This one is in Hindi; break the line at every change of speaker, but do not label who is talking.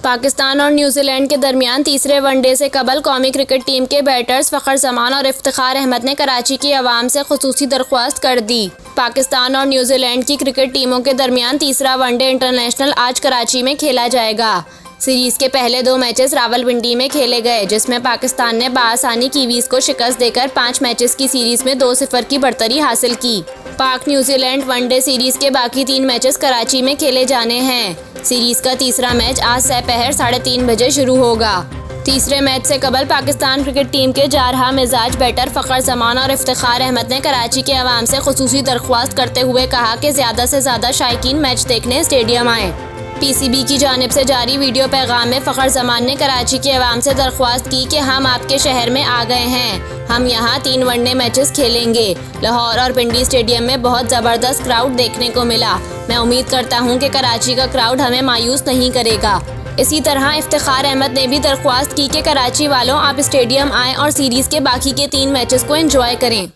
पाकिस्तान और न्यूजीलैंड के दरमियान तीसरे वनडे से कबल कौमी क्रिकेट टीम के बैटर्स फ़खर जमान और इफ्तिखार अहमद ने कराची की आवाम से खुसूसी दरख्वास्त कर दी। पाकिस्तान और न्यूजीलैंड की क्रिकेट टीमों के दरमियान तीसरा वनडे इंटरनेशनल आज कराची में खेला जाएगा। सीरीज के पहले 2 मैचेस रावलपिंडी में खेले गए, जिसमें पाकिस्तान ने बाआसानी कीवीज को शिकस्त देकर 5 मैचेस की सीरीज में 2-0 की बढ़तरी हासिल की। पाक न्यूजीलैंड वनडे सीरीज के बाकी 3 मैचेस कराची में खेले जाने हैं। सीरीज का तीसरा मैच आज दोपहर 3:30 बजे शुरू होगा। तीसरे मैच से कबल पाकिस्तान क्रिकेट टीम के जारहा मिजाज बैटर फ़खर जमान और इफ्तिखार अहमद ने कराची के अवाम से खुसूसी दरख्वास्त करते हुए कहा कि ज़्यादा से ज़्यादा शायकीन मैच देखने स्टेडियम आएँ। पीसीबी की जानिब से जारी वीडियो पैगाम में फ़खर जमान ने कराची के अवाम से दरख्वास्त की कि हम आपके शहर में आ गए हैं, हम यहाँ 3 वनडे मैचेस खेलेंगे। लाहौर और पिंडी स्टेडियम में बहुत ज़बरदस्त क्राउड देखने को मिला। मैं उम्मीद करता हूँ कि कराची का क्राउड हमें मायूस नहीं करेगा। इसी तरह इफ्तिखार अहमद ने भी दरख्वास्त की कि कराची वालों आप स्टेडियम आएँ और सीरीज़ के बाकी के 3 मैचेस को एंजॉय करें।